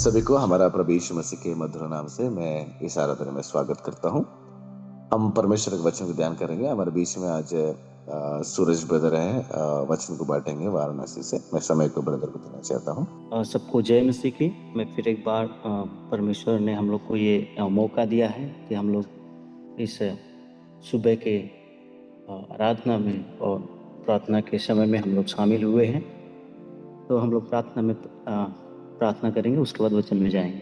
सभी को हमारा प्रभु यीशु मसीह के मधुर नाम से मैं इस आराधना में स्वागत करता हूँ। हम परमेश्वर के वचन को ध्यान करेंगे। हमारे बीच में आज सूरज ब्रदर हैं, वचन को बांटेंगे वाराणसी से। मैं समय को ब्रदर को देना चाहता हूँ। सबको जय मसीह की। मैं फिर एक बार परमेश्वर ने हम लोग को ये मौका दिया है कि हम लोग इस सुबह के आराधना में और प्रार्थना के समय में हम लोग शामिल हुए हैं। तो हम लोग प्रार्थना में प्रार्थना करेंगे, उसके बाद वचन में जाएंगे।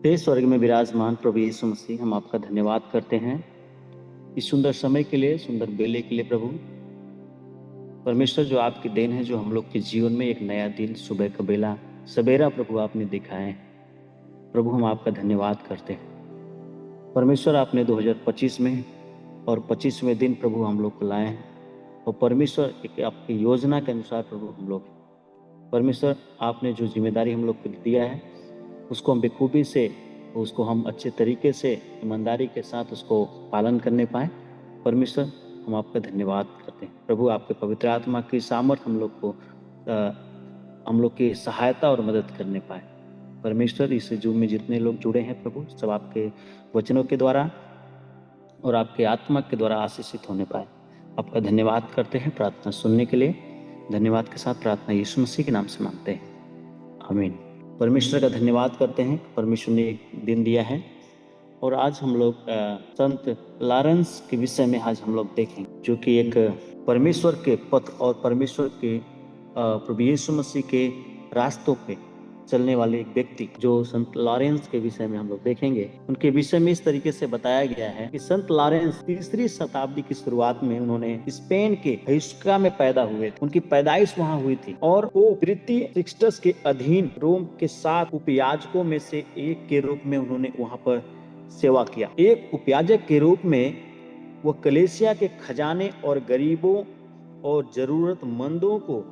हे स्वर्ग में विराजमान प्रभु यीशु मसीह, हम आपका धन्यवाद करते हैं इस सुंदर समय के लिए, सुंदर बेले के लिए। प्रभु परमेश्वर, जो आपकी देन है, जो हम लोग के जीवन में एक नया दिन, सुबह का बेला, सवेरा प्रभु आपने दिखाए हैं। प्रभु हम आपका धन्यवाद करते हैं। परमेश्वर, आपने 2025 में और 25वें दिन प्रभु हम लोग को लाए हैं। और परमेश्वर, एक आपकी योजना के अनुसार प्रभु हम लोग, परमेश्वर आपने जो जिम्मेदारी हम लोग को दिया है उसको हम बेखूबी से, उसको हम अच्छे तरीके से, ईमानदारी के साथ उसको पालन करने पाए। परमेश्वर हम आपका धन्यवाद करते हैं। प्रभु आपके पवित्र आत्मा की सामर्थ हम लोग को, हम लोग की सहायता और मदद करने पाए। परमेश्वर, इस जूम में जितने लोग जुड़े हैं प्रभु, सब आपके वचनों के द्वारा और आपके आत्मा के द्वारा आशीषित होने पाए। आपका धन्यवाद करते हैं प्रार्थना सुनने के लिए। धन्यवाद के साथ प्रार्थना यीशु मसीह के नाम से मांगते हैं, आमीन। परमेश्वर का धन्यवाद करते हैं। परमेश्वर ने एक दिन दिया है और आज हम लोग संत लॉरेंस के विषय में आज हम लोग देखेंगे, जो कि एक परमेश्वर के पथ और परमेश्वर के प्रभु यीशु मसीह के रास्तों पे चलने वाले एक व्यक्ति, जो संत लॉरेंस के विषय में हम लोग देखेंगे। उनके विषय में इस तरीके से बताया गया है कि संत लॉरेंस 3री शताब्दी की शुरुआत में उन्होंने स्पेन के हुस्का में पैदा हुए थे। उनकी पैदाइश वहां हुई थी और वो तृतीय सिक्सटस के अधीन रोम के 7 उपयाजकों में से एक के रूप में उन्होंने वहां पर सेवा किया। एक उपयाजक के रूप में वो कलीसिया के खजाने और गरीबों और जरूरतमंदों को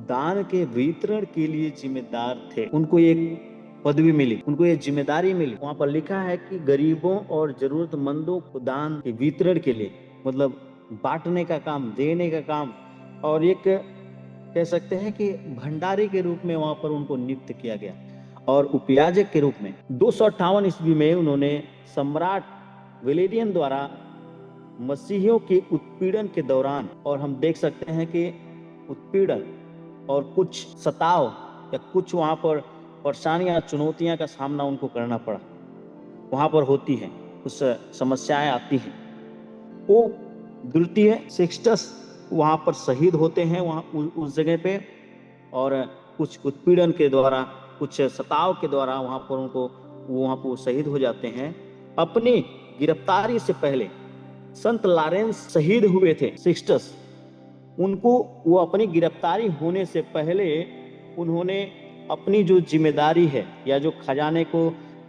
दान के वितरण के लिए जिम्मेदार थे। उनको एक पदवी मिली, उनको एक जिम्मेदारी मिली। वहां पर लिखा है कि गरीबों और जरूरतमंदों को दान के वितरण के लिए, मतलब बांटने का काम, देने का काम, और एक कह सकते हैं कि भंडारी के रूप में वहां पर उनको नियुक्त किया गया। और उपयाजक के रूप में 258 ईस्वी में उन्होंने सम्राट वेलेरियन द्वारा मसीहियों के उत्पीड़न के दौरान, और हम देख सकते हैं कि उत्पीड़न और कुछ सताव या कुछ वहां पर परेशानियां, चुनौतियां का सामना उनको करना पड़ा, वहां पर होती है, कुछ समस्याएं आती हैं। वो द्वितीय सिक्सटस वहां पर शहीद होते हैं, वहां उस जगह पे, और कुछ उत्पीड़न के द्वारा, कुछ सताव के द्वारा वहां पर शहीद हो जाते हैं। अपनी गिरफ्तारी से पहले संत लॉरेंस शहीद हुए थे। सिक्सटस उनको, वो अपनी गिरफ्तारी होने से पहले उन्होंने अपनी जो जिम्मेदारी है या जो खजाने को,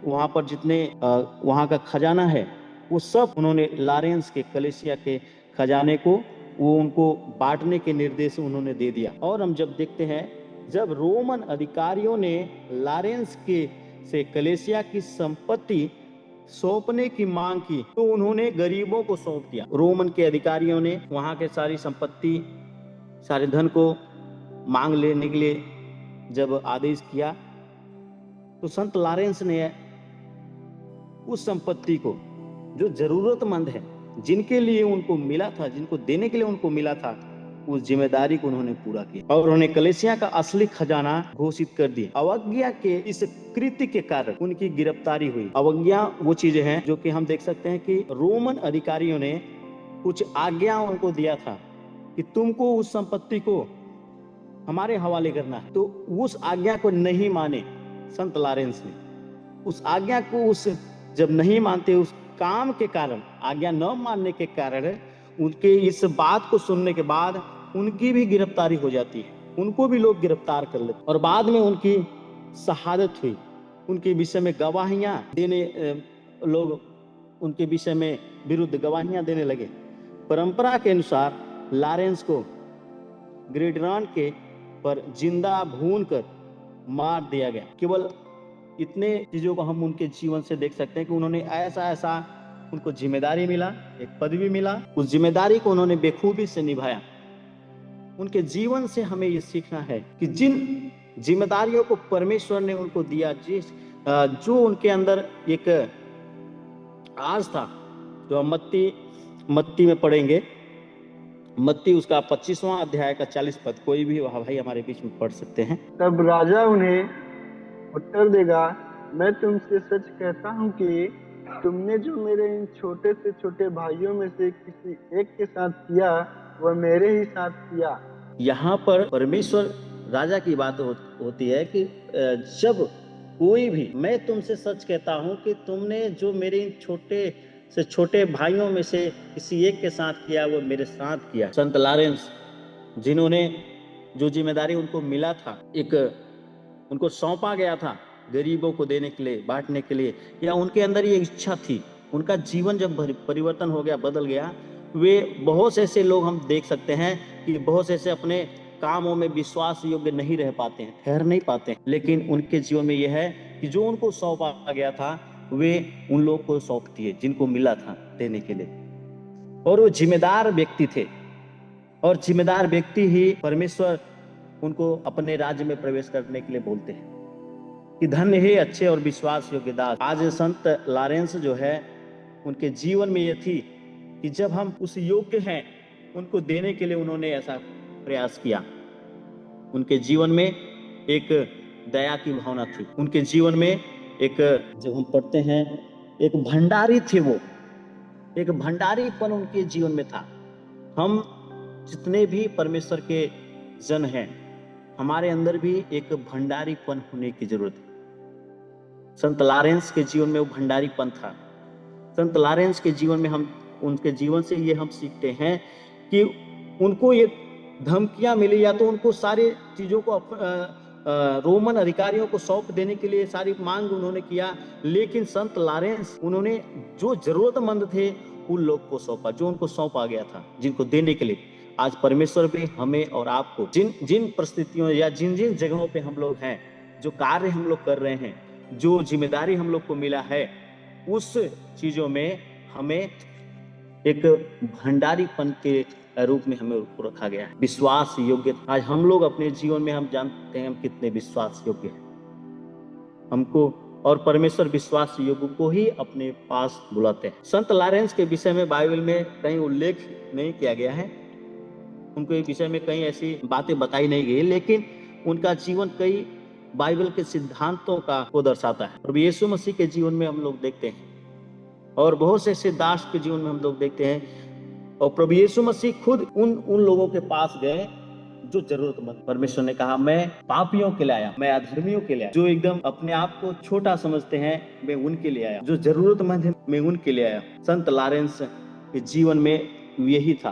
वहां पर जितने वहां का खजाना है, वो सब उन्होंने लॉरेंस के कलीसिया के खजाने को, वो उनको बांटने के निर्देश उन्होंने दे दिया। और हम जब देखते हैं, जब रोमन अधिकारियों ने लॉरेंस के से कलीसिया की संपत्ति सौंपने की मांग की, तो उन्होंने गरीबों को सौंप दिया। रोमन के अधिकारियों ने वहां के सारी संपत्ति, सारे धन को मांग लेने के लिए जब आदेश किया, तो संत लॉरेंस ने उस संपत्ति को, जो जरूरतमंद है, जिनके लिए उनको मिला था, जिनको देने के लिए उनको मिला था, उस जिम्मेदारी को उन्होंने पूरा किया और उन्होंने कलीसिया का असली खजाना घोषित कर दिया। अवज्ञा के इस कृत्य के कारण उनकी गिरफ्तारी हुई। अवज्ञा वो चीजें हैं जो कि हम देख सकते हैं कि रोमन अधिकारियों ने कुछ आज्ञा उनको दिया था कि तुमको उस संपत्ति को हमारे हवाले करना है। तो उस आज्ञा को नहीं माने संत लॉरेंस ने। उस आज्ञा को जब नहीं मानते, उस काम के कारण, आज्ञा न मानने के कारण, उनके इस बात को सुनने के बाद उनकी भी गिरफ्तारी हो जाती है। उनको भी लोग गिरफ्तार कर लेते और बाद में उनकी शहादत हुई। उनके विषय में गवाहियां देने, लोग उनके विषय में विरुद्ध गवाहियां देने लगे। परंपरा के अनुसार लॉरेंस को ग्रेडरान के पर जिंदा भून कर मार दिया गया। केवल इतने चीजों को हम उनके जीवन से देख सकते हैं कि उन्होंने ऐसा उनको जिम्मेदारी मिला, एक पदवी मिला, उस जिम्मेदारी को उन्होंने बेखूबी से निभाया। उनके जीवन से हमें ये सीखना है कि जिन जिम्मेदारियों को परमेश्वर ने उनको दिया, जो उनके अंदर एक आज था। जो हम मत्ती मत्ती में पढ़ेंगे, मत्ती उसका 25वां अध्याय का 40 पद, कोई भी भाई हमारे बीच में पढ़ सकते हैं। तब राजा उन्हें उत्तर देगा, मैं तुमसे सच कहता हूँ कि तुमने जो मेरे इन छोटे से छोटे भाइयों में से किसी एक के साथ किया, वह मेरे ही साथ किया। यहाँ पर परमेश्वर राजा की बात होती है कि जब कोई भी, मैं तुमसे सच कहता हूँ कि तुमने जो मेरे इन छोटे से छोटे भाइयों में से किसी एक के साथ किया, वो मेरे साथ किया। संत लॉरेंस, जिन्होंने जो जिम्मेदारी उनको मिला था, एक उनको सौंपा गया था गरीबों को देने के लिए, बांटने के लिए, या उनके अंदर ये इच्छा थी, उनका जीवन जब परिवर्तन हो गया, बदल गया। वे बहुत से ऐसे लोग हम देख सकते हैं कि बहुत से ऐसे अपने कामों में विश्वास योग्य नहीं रह पाते हैं, ठहर नहीं पाते हैं, लेकिन उनके जीवन में यह है कि जो उनको सौंपा गया था वे उन लोगों को सौंप दिए जिनको मिला था देने के लिए। और वो जिम्मेदार व्यक्ति थे, और जिम्मेदार व्यक्ति ही परमेश्वर उनको अपने राज्य में प्रवेश करने के लिए बोलते हैं कि धन्य है अच्छे और विश्वास योग्य दास। आज संत लॉरेंस जो है, उनके जीवन में यह थी कि जब हम उस योग्य हैं उनको देने के लिए उन्होंने ऐसा प्रयास किया। उनके जीवन में एक दया की भावना थी, उनके जीवन में एक, जब हम पढ़ते हैं, एक भंडारी थे, वो एक भंडारीपन उनके जीवन में था। हम जितने भी परमेश्वर के जन हैं, हमारे अंदर भी एक भंडारीपन होने की जरूरत है। संत लॉरेंस के जीवन में वो भंडारीपन था। संत लॉरेंस के जीवन में हम, उनके जीवन से ये हम सीखते हैं कि उनको ये धमकियां मिली, या तो उनको सारी चीजों को रोमन अधिकारियों को सौंप देने के लिए सारी मांग उन्होंने किया, लेकिन संत लॉरेंस, उन्होंने जो जरूरतमंद थे उन लोग को सौंपा, जो उनको सौंपा गया था, जिनको देने के लिए। आज परमेश्वर भी हमें और आपको जिन जिन परिस्थितियों या जिन जिन जगहों पे हम लोग हैं, जो कार्य हम लोग कर रहे हैं, जो जिम्मेदारी हम लोग को मिला है, उस चीजों में हमें एक भंडारीपन के रूप में हमें रखा गया है। विश्वास योग्य, आज हम लोग अपने जीवन में हम जानते हैं हम कितने विश्वास योग्य हैं हमको, और परमेश्वर विश्वास योग्य को ही अपने पास बुलाते हैं। संत लॉरेंस के विषय में बाइबल में कहीं उल्लेख नहीं किया गया है, उनके विषय में कहीं ऐसी बातें बताई नहीं गई, लेकिन उनका जीवन कई बाइबल के सिद्धांतों को दर्शाता है। प्रभु यीशु मसीह के जीवन में हम लोग देखते हैं, और बहुत से ऐसे दास के जीवन में हम लोग देखते हैं। और प्रभु यीशु मसीह खुद उन लोगों के पास गए जो जरूरतमंद। परमेश्वर ने कहा, मैं पापियों के लिए आया, मैं अधर्मियों के लिए आया, जो एकदम अपने आप को छोटा समझते हैं, मैं उनके लिए आया, जो जरूरतमंद है मैं उनके लिए आया। संत लॉरेंस के जीवन में यही था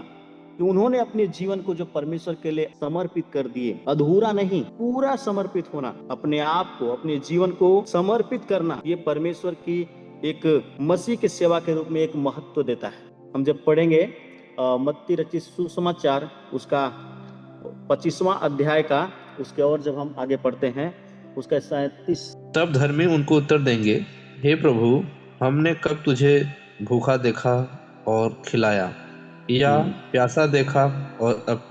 कि उन्होंने अपने जीवन को जो परमेश्वर के लिए समर्पित कर दिए, अधूरा नहीं, पूरा समर्पित होना, अपने आप को, अपने जीवन को समर्पित करना, ये परमेश्वर की एक मसीह की सेवा के रूप में एक महत्व देता है। हम जब पढ़ेंगे मत्ती रचित सुसमाचार उसका 25वां अध्याय का, उसके और जब हम आगे पढ़ते हैं उसका 37। तब धर्मी उनको उत्तर देंगे, हे प्रभु, हमने कब तुझे भूखा देखा और खिलाया, या प्यासा देखा और अब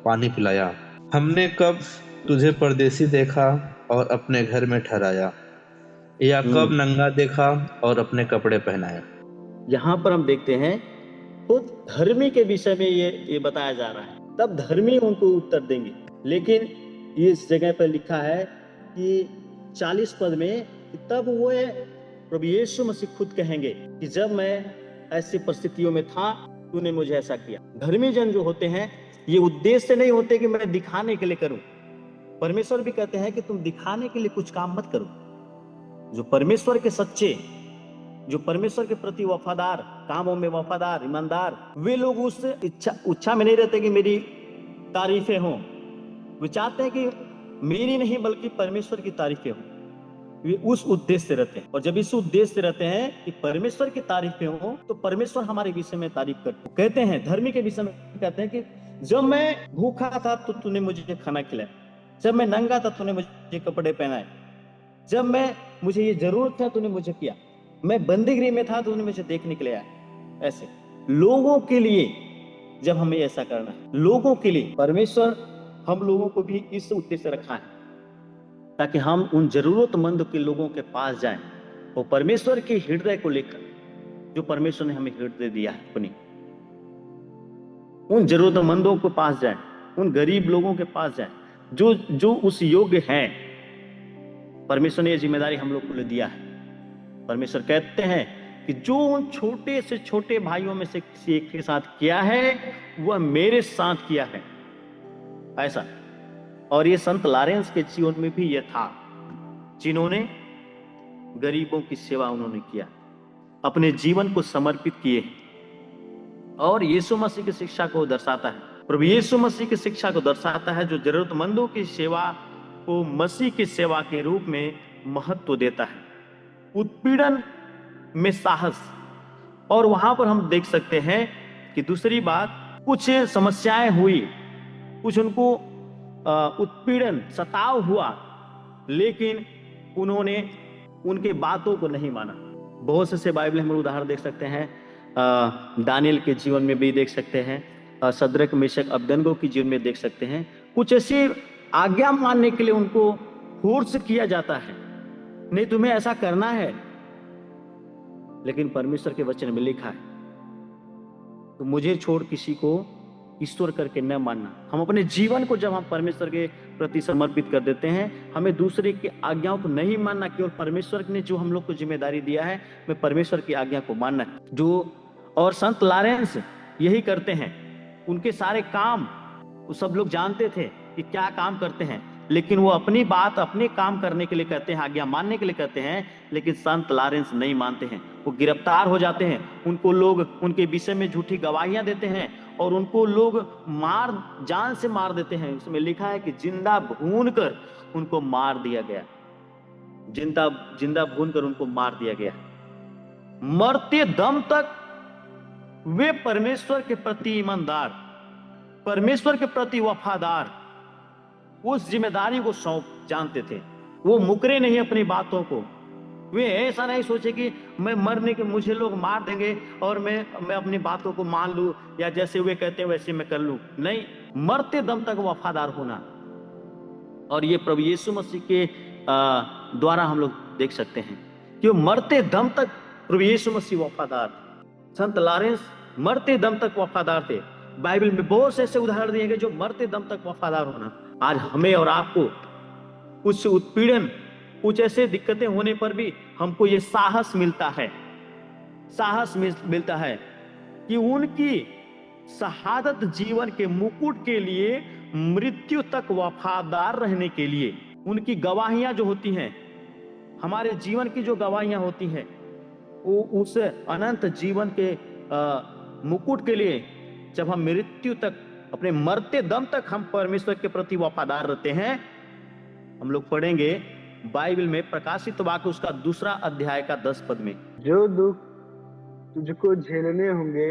पानी पिलाया? हमने कब तुझे परदेसी देखा और अपने घर में ठहराया, या कब नंगा देखा और अपने कपड़े पहनाया? यहाँ पर हम देखते हैं खुद धर्मी के विषय में ये बताया जा रहा है। तब धर्मी उनको उत्तर देंगे, लेकिन ये इस जगह पर लिखा है कि 40 पद में, तब वो प्रभु यीशु मसीह खुद कहेंगे कि जब मैं ऐसी परिस्थितियों में था, तूने मुझे ऐसा किया। धर्मी जन जो होते हैं, ये उद्देश्य से नहीं होते कि मैं दिखाने के लिए करूं। परमेश्वर भी कहते हैं कि तुम दिखाने के लिए कुछ काम मत करो। जो परमेश्वर के सच्चे, जो परमेश्वर के प्रति वफादार, कामों में वफादार, ईमानदार, वे लोग उस इच्छा में नहीं रहते कि मेरी तारीफें हों। वे चाहते हैं कि मेरी नहीं बल्कि परमेश्वर की तारीफें हों। वे उस उद्देश्य से रहते हैं, और जब इस उद्देश्य से रहते हैं कि परमेश्वर की तारीफें हों, तो परमेश्वर हमारे विषय में तारीफ करते हैं। कहते हैं, धर्मी के विषय में कहते हैं कि जब मैं भूखा था तो तूने मुझे खाना खिलाया, जब मैं नंगा था तूने मुझे कपड़े पहनाए, जब मुझे ये जरूरत था तूने मुझे किया, मैं बंदीगृह में था तो तूने मुझे देखने के लिए आया। ऐसे लोगों के लिए जब हमें ऐसा करना है, लोगों के लिए, परमेश्वर हम लोगों को भी इस उद्देश्य से रखा है ताकि हम उन जरूरतमंद के लोगों के पास जाएं और परमेश्वर के हृदय को लेकर, जो परमेश्वर ने हमें हृदय दिया है अपनी, उन जरूरतमंदों के पास जाएं, उन गरीब लोगों के पास जाएं, जो जो उस योग्य हैं। परमेश्वर ने यह जिम्मेदारी हम लोग को दिया है। परमेश्वर कहते हैं कि जो उन छोटे से छोटे भाइयों में से किसी एक के साथ किया है, वह मेरे साथ किया है, ऐसा। और ये संत लॉरेंस के जीवन में भी यह था, जिन्होंने गरीबों की सेवा उन्होंने किया, अपने जीवन को समर्पित किए। और यीशु मसीह की शिक्षा को दर्शाता है, प्रभु यीशु मसीह की शिक्षा को दर्शाता है, जो जरूरतमंदों की सेवा को मसीह की सेवा के रूप में महत्व देता है। उत्पीड़न में साहस। और वहां पर हम देख सकते हैं कि दूसरी बात, कुछ समस्याएं हुई, कुछ उनको उत्पीड़न सताव हुआ, लेकिन उन्होंने उनके बातों को नहीं माना। बहुत से बाइबल हम उदाहरण देख सकते हैं, दानियल के जीवन में भी देख सकते हैं, शद्रक मेशक अबेदनगो के जीवन में देख सकते हैं। कुछ ऐसी आज्ञा मानने के लिए उनको फोर्स किया जाता है, नहीं तुम्हें ऐसा करना है, लेकिन परमेश्वर के वचन में लिखा है, तो मुझे छोड़ किसी को ईश्वर करके न मानना। हम अपने जीवन को जब हम परमेश्वर के प्रति समर्पित कर देते हैं, हमें दूसरे की आज्ञाओं को नहीं मानना, केवल परमेश्वर ने जो हम लोग को जिम्मेदारी दिया है, मैं परमेश्वर की आज्ञा को मानना है। जो और संत लॉरेंस यही करते हैं। उनके सारे काम वो सब लोग जानते थे कि क्या काम करते हैं, लेकिन वो अपनी बात अपने काम करने के लिए कहते हैं, आज्ञा मानने के लिए कहते हैं, लेकिन संत लॉरेंस नहीं मानते हैं। वो गिरफ्तार हो जाते हैं, उनको लोग उनके विषय में झूठी गवाहियां देते हैं और उनको लोग जान से मार देते हैं। उसमें लिखा है कि जिंदा भून कर उनको मार दिया गया, जिंदा भून कर उनको मार दिया गया। मरते दम तक वे परमेश्वर के प्रति ईमानदार, परमेश्वर के प्रति वफादार, उस जिम्मेदारी को सौंप जानते थे। वो मुकरे नहीं अपनी बातों को। वे ऐसा नहीं सोचे कि मैं मरने के मुझे लोग मार देंगे और मैं अपनी बातों को मान लूं, या जैसे वे कहते हैं वैसे मैं कर लूं। नहीं, मरते दम तक वफादार होना। और ये प्रभु यीशु मसीह के द्वारा हम लोग देख सकते हैं कि वो मरते दम तक प्रभु यीशु मसीह वफादार। संत लॉरेंस मरते दम तक वफादार थे। बाइबल में बहुत से ऐसे उदाहरण दिए गए जो मरते दम तक वफादार होना। आज हमें और आपको कुछ उत्पीड़न, कुछ ऐसे दिक्कतें होने पर भी हमको ये साहस मिलता है, कि उनकी शहादत जीवन के मुकुट के लिए, मृत्यु तक वफादार रहने के लिए, उनकी गवाहियां जो होती हैं, हमारे जीवन की जो गवाहियां होती हैं, वो उस अनंत जीवन के मुकुट के लिए, जब हम मृत्यु तक, अपने मरते दम तक हम परमेश्वर के प्रति वफादार रहते हैं। हम लोग पढ़ेंगे बाइबल में प्रकाशित वाक्य उसका 2 अध्याय का 10 पद में, जो दुख तुझको झेलने होंगे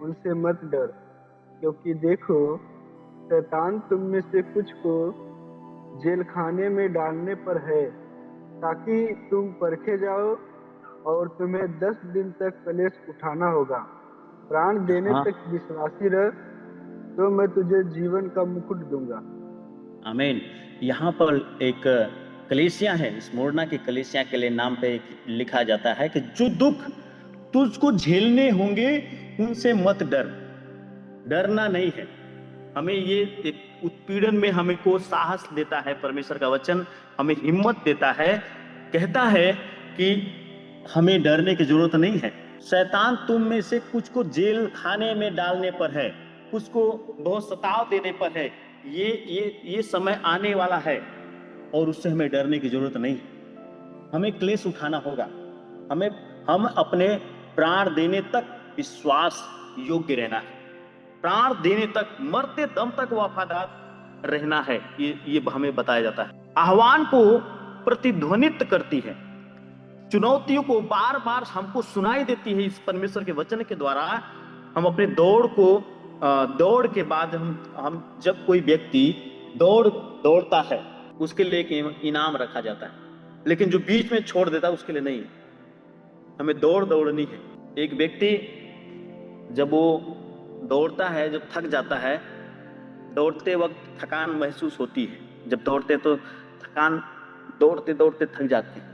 उनसे मत डर, क्योंकि देखो शैतान तुम में से कुछ को जेल खाने में डालने पर है, ताकि तुम परखे जाओ और तुम्हें 10 दिन तक कलेश उठाना होगा। प्राण देने तक विश्वासी रह, तो मैं तुझे जीवन का मुकुट दूंगा। आमीन। यहाँ पर एक कलीसिया है, स्मुरना की कलीसिया के लिए नाम पे लिखा जाता है कि जो दुख तुझको झेलने होंगे उनसे मत डर। डरना नहीं है हमें। ये उत्पीड़न में हमें को साहस देता है। परमेश्वर का वचन हमें हिम्मत देता है, कहता है कि हमें डरने की जरूरत नहीं है। शैतान तुम में से कुछ को जेल खाने में डालने पर है, कुछ को बहुत सताव देने पर है। ये समय आने वाला है और उससे हमें डरने की जरूरत नहीं। हमें क्लेश उठाना होगा। हम अपने प्राण देने तक विश्वास योग्य रहना है, प्राण देने तक, मरते दम तक वफादार रहना है। ये हमें बताया जाता है। आह्वान को प्रतिध्वनित करती है, चुनौतियों को बार बार हमको सुनाई देती है। इस परमेश्वर के वचन के द्वारा हम अपने दौड़ के बाद हम जब कोई व्यक्ति दौड़ता है, उसके लिए एक इनाम रखा जाता है, लेकिन जो बीच में छोड़ देता है उसके लिए नहीं। हमें दौड़नी है। एक व्यक्ति जब वो दौड़ता है, जब थक जाता है, दौड़ते वक्त थकान महसूस होती है। जब दौड़ते तो थकान दौड़ते दौड़ते थक जाते हैं,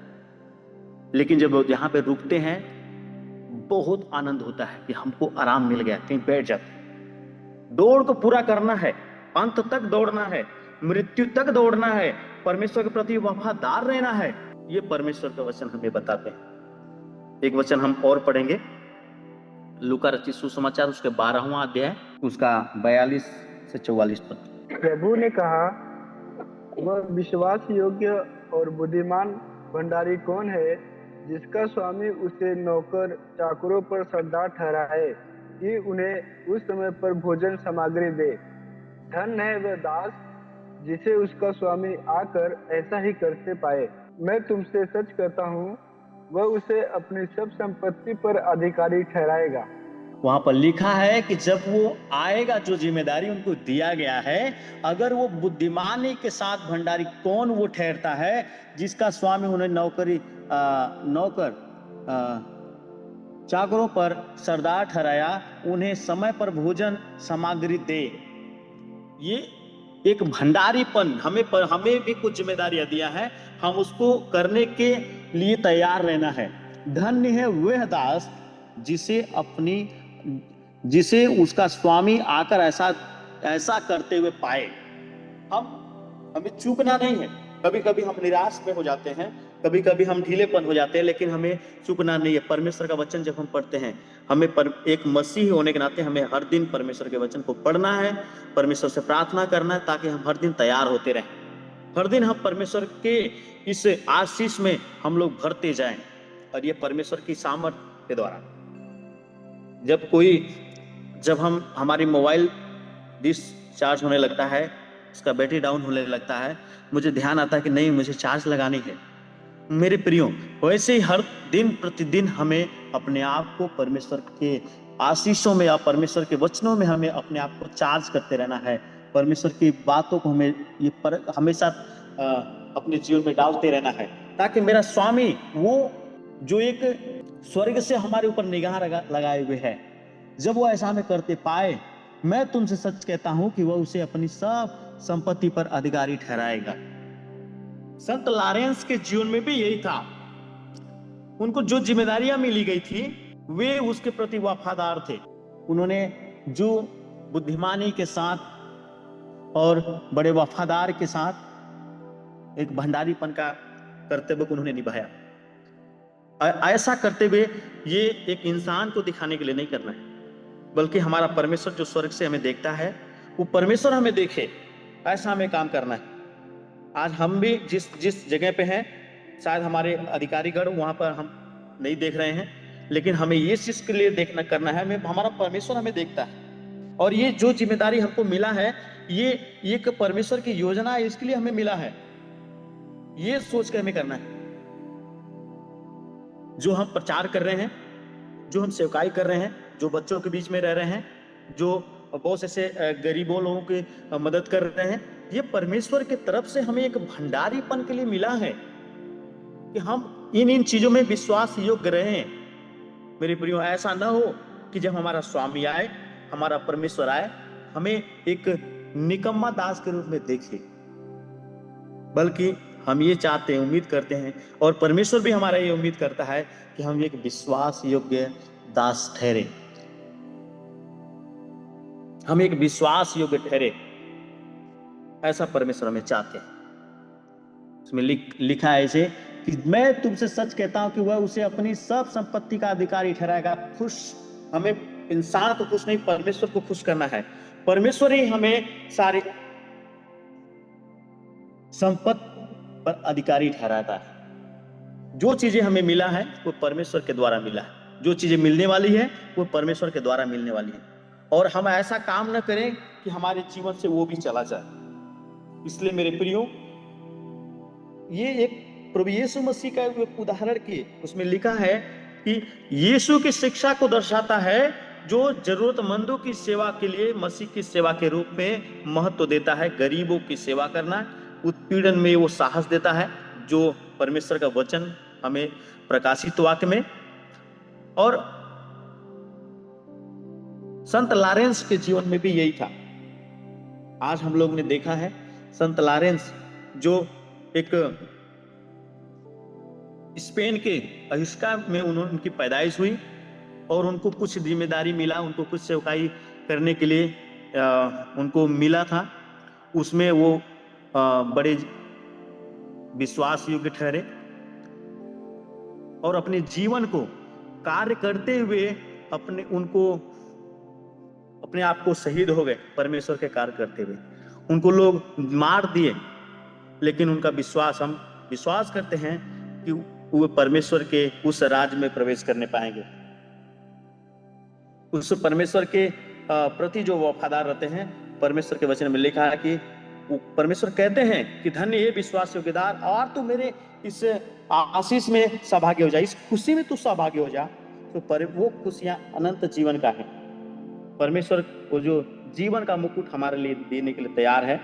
लेकिन जब यहाँ पे रुकते हैं बहुत आनंद होता है कि हमको आराम मिल गया, कहीं बैठ जाते हैं। दौड़ को पूरा करना है, अंत तक दौड़ना है, मृत्यु तक दौड़ना है, परमेश्वर के प्रति वफादार रहना है, ये परमेश्वर का वचन हमें बताते हैं। एक वचन हम और पढ़ेंगे, लूका रचित सुसमाचार उसके 12वां अध्याय उसका 42 से 44 पद। प्रभु ने कहा, वह विश्वास योग्य और बुद्धिमान भंडारी कौन है जिसका स्वामी उसे नौकर चाकरों पर सरदार ठहराए कि उन्हें उस समय पर भोजन सामग्री दे। धन्य है वह दास जिसे उसका स्वामी आकर ऐसा ही करते पाए। मैं तुमसे सच कहता हूँ, वह उसे अपनी सब संपत्ति पर अधिकारी ठहराएगा। वहां पर लिखा है कि जब वो आएगा, जो जिम्मेदारी उनको दिया गया है, अगर वो बुद्धिमानी के साथ भंडारी कौन वो ठहरता है जिसका स्वामी उन्हें नौकर चाकरों पर सरदार ठहराया, उन्हें समय पर भोजन सामग्री दे। ये एक भंडारीपन, हमें भी कुछ जिम्मेदारियां दिया है, हम उसको करने के लिए तैयार रहना है। धन्य है वह दास जिसे उसका स्वामी आकर ऐसा करते हुए पाए। हमें चूकना नहीं है। कभी कभी हम निराश में हो जाते हैं, कभी कभी हम ढीलेपन हो जाते हैं, लेकिन हमें चूकना नहीं है। परमेश्वर का वचन जब हम पढ़ते हैं, हमें एक मसीही होने के नाते हमें हर दिन परमेश्वर के वचन को पढ़ना है, परमेश्वर से प्रार्थना करना है, ताकि हम हर दिन तैयार होते रहें। हर दिन हम परमेश्वर के इस आशीष में हम लोग भरते जाएं, और ये परमेश्वर की सामर्थ्य के द्वारा। जब हमारी मोबाइल डिस्चार्ज होने लगता है, इसका बैटरी डाउन होने लगता है, मुझे ध्यान आता है कि नहीं, मुझे चार्ज लगानी है। मेरे प्रियो, वैसे ही हर दिन प्रतिदिन हमें अपने आप को परमेश्वर के आशीषों में या परमेश्वर के वचनों में हमें अपने आप को चार्ज करते रहना है। परमेश्वर की बातों को हमें हमेशा अपने जीवन में डालते रहना है, ताकि मेरा स्वामी, वो जो एक स्वर्ग से हमारे ऊपर निगाह लगाए हुए है, जब वो ऐसा हमें करते पाए, मैं तुमसे सच कहता हूं कि वह उसे अपनी सब संपत्ति पर अधिकारी ठहराएगा। संत लॉरेंस के जीवन में भी यही था। उनको जो जिम्मेदारियां मिली गई थी, वे उसके प्रति वफादार थे। उन्होंने जो बुद्धिमानी के साथ और बड़े वफादार के साथ एक भंडारीपन का कर्तव्य को उन्होंने निभाया। ऐसा करते हुए ये एक इंसान को दिखाने के लिए नहीं करना है, बल्कि हमारा परमेश्वर जो स्वर्ग से हमें देखता है, वो परमेश्वर हमें देखे, ऐसा हमें काम करना है। आज हम भी जिस जगह पे हैं, शायद हमारे अधिकारीगण वहां पर हम नहीं देख रहे हैं, लेकिन हमें ये चीज के लिए करना है, हमारा परमेश्वर हमें देखता है। और ये जो जिम्मेदारी हमको मिला है, ये एक परमेश्वर की योजना है, इसके लिए हमें मिला है। ये सोच कर हमें करना है। जो हम प्रचार कर रहे हैं, जो हम सेवकाई कर रहे हैं, जो बच्चों के बीच में रह रहे हैं, जो बहुत ऐसे गरीबों लोगों की मदद कर रहे हैं, ये परमेश्वर की तरफ से हमें एक भंडारीपन के लिए मिला है कि हम इन चीजों में विश्वास योग्य रहें। मेरे प्रियो, ऐसा ना हो कि जब हमारा स्वामी आए, हमारा परमेश्वर आए, हमें एक निकम्मा दास के रूप में देखे, बल्कि हम ये चाहते हैं, उम्मीद करते हैं, और परमेश्वर भी हमारा ये उम्मीद करता है कि हम एक विश्वास योग्य दास ठहरे, हम एक विश्वास योग्य ठहरे। ऐसा परमेश्वर हमें चाहते हैं। इसमें लिखा है ऐसे कि मैं तुमसे सच कहता हूं कि वह उसे अपनी सब संपत्ति का अधिकारी ठहराएगा। हमें इंसान को खुश नहीं, परमेश्वर को खुश करना है। परमेश्वर ही हमें सारी संपत्ति पर अधिकारी ठहराता है। जो चीजें हमें मिला है वो परमेश्वर के द्वारा मिला है, जो चीजें मिलने वाली है वो परमेश्वर के द्वारा मिलने वाली है। और हम ऐसा काम न करें कि हमारे जीवन से वो भी चला जाए। इसलिए मेरे प्रियो, ये एक प्रभु यीशु मसीह का एक उदाहरण की उसमें लिखा है कि यीशु की शिक्षा को दर्शाता है, जो जरूरतमंदों की सेवा के लिए मसीह की सेवा के रूप में महत्व देता है। गरीबों की सेवा करना, उत्पीड़न में वो साहस देता है, जो परमेश्वर का वचन हमें प्रकाशित वाक्य में। और संत लॉरेंस के जीवन में भी यही था। आज हम लोग ने देखा है संत लॉरेंस जो एक स्पेन के अहिस्का में उनकी पैदाइश हुई और उनको कुछ जिम्मेदारी मिला, उनको कुछ सेवकाई करने के लिए उनको मिला था। उसमें वो बड़े विश्वास योग्य ठहरे और अपने जीवन को कार्य करते हुए अपने आप को शहीद हो गए परमेश्वर के कार्य करते हुए। उनको लोग मार दिए, लेकिन उनका विश्वास, हम विश्वास करते हैं कि वो परमेश्वर के उस राज में प्रवेश करने पाएंगे। उस परमेश्वर के प्रति जो वफादार रहते हैं, परमेश्वर के वचन में लिखा है कि परमेश्वर कहते हैं कि धन्य ये विश्वास योग्यदार, और तू मेरे इस आशीष में सहभागी हो जा, इस खुशी में तू सहभागी हो जा। तो वो खुशियां अनंत जीवन का है। परमेश्वर को जो जीवन का मुकुट हमारे लिए देने के लिए तैयार है।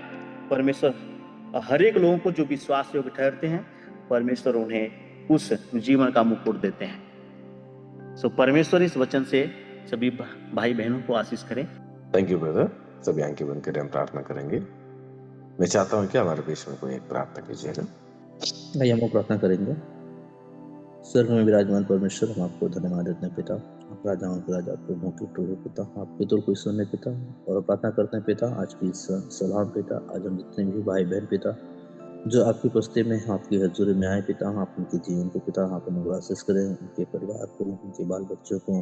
परमेश्वर हर एक लोगों को जो विश्वास योग्य ठहरते हैं, परमेश्वर उन्हें उस जीवन का मुकुट देते हैं। सो परमेश्वर इस वचन से सभी भाई बहनों को आशीष करें। Thank you brother. सभी आंखें बंद करें, हम प्रार्थना करेंगे। मैं चाहता हूँ कि हमारे बीच में कोई एक प्रार्थना कीजिएगा। भाई हम लोग प्रार्थना करेंगे। स्वर्ग में विराजमान परमेश्वर, हम आपको धन्यवाद देते हैं पिता, आप राजाओं के राजा, प्रभुओं के प्रभु पिता, आप पितरों को सुनने पिता, और प्रार्थना करते हैं पिता आज की इस सलाह पिता, आज हम जितने भी भाई बहन पिता जो आपकी उपस्थिति में आपकी हजूरी में आए पिता, आप उनके जीवन को पिता आप अनुग्रह करें, उनके परिवार को, उनके बाल बच्चों को,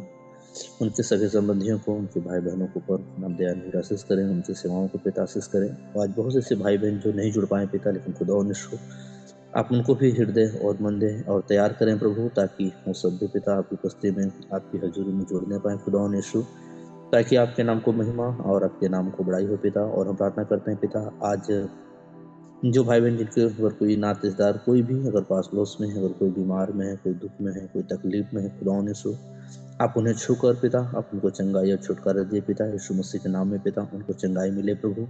उनके सगे संबंधियों को, उनके भाई बहनों को पर नाम दया अनुग्रह करें, उनकी सेवाओं को पिता आशीष करें। आज बहुत से ऐसे भाई बहन जो नहीं जुड़ पाए पिता, लेकिन खुदा उन्नीस आप उनको भी हृदय और मन दें और तैयार करें प्रभु, ताकि वो सब भी पिता आपकी उपस्थिति में आपकी हजूरी में जोड़ने पाए खुदा यीशु, ताकि आपके नाम को महिमा और आपके नाम को बड़ाई हो पिता। और हम प्रार्थना करते हैं पिता आज जो भाई बहन जिनके अगर कोई नातेदार कोई भी अगर पास पड़ोस में है, अगर कोई बीमार में है, कोई दुख में है, कोई तकलीफ में है, खुदा यीशु आप उन्हें छू कर पिता आप उनको चंगाई और छुटकारा दिए पिता, यीशु मसीह के नाम में पिता उनको चंगाई मिले प्रभु।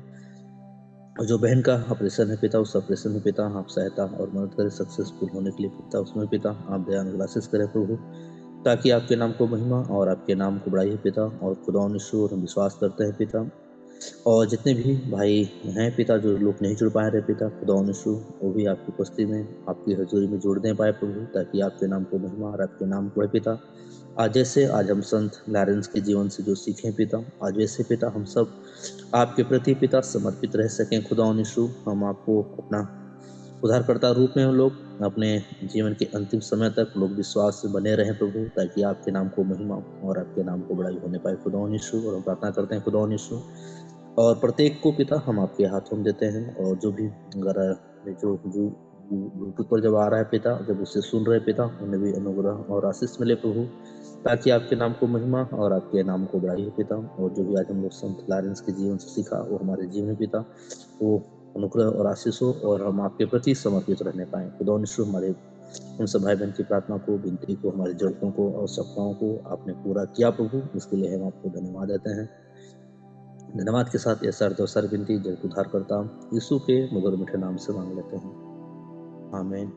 और जो बहन का ऑपरेशन है पिता, उस ऑपरेशन में पिता आप सहायता और मदद करें सक्सेसफुल होने के लिए पिता, उसमें पिता आप दया अनुग्रह करें प्रभु, ताकि आपके नाम को महिमा और आपके नाम को बढ़ाई है पिता। और खुदा यीशु हम विश्वास करते हैं पिता, और जितने भी भाई हैं पिता जो लोग नहीं जुड़ पाए रहे पिता, खुदा यीशु वो भी आपकी उपस्थिति में आपकी हजूरी में जोड़ने पाए प्रभु, ताकि आपके नाम को महिमा और आपके नाम को बढ़े पिता। आज जैसे आज हम संत लॉरेंस के जीवन से जो सीखें पिता, आज वैसे पिता हम सब आपके प्रति पिता समर्पित रह सकें खुदा यीशु। हम आपको अपना उद्धारकर्ता रूप में हम लोग अपने जीवन के अंतिम समय तक लोग विश्वास से बने रहें प्रभु, ताकि आपके नाम को महिमा और आपके नाम को बड़ाई होने पाए खुदा यीशु। और हम प्रार्थना करते हैं खुदा यीशु, और प्रत्येक को पिता हम आपके हाथों में देते हैं, और जो भी अगर जो यूट्यूब पर जब आ रहा है पिता, जब उससे सुन रहे पिता, उन्हें भी अनुग्रह और आशीष मिले प्रभु, ताकि आपके नाम को महिमा और आपके नाम को बढ़ाई हो पिता। और जो भी आज हम लोग संत लॉरेंस के जीवन से सीखा वो हमारे जीवन में पिता वो अनुग्रह और आशीष हो, और हम आपके प्रति समर्पित रहने पाए खुदा यीशु। हमारे उन सब भाई बहन की प्रार्थना को, विनती को, हमारी जरूरतों को और सपनों को आपने पूरा किया प्रभु, इसके लिए हम आपको धन्यवाद देते हैं। धन्यवाद के साथ ये सर विनती जगत उद्धार करता यीशु के मधुर मीठे नाम से मांग लेते हैं, आमीन।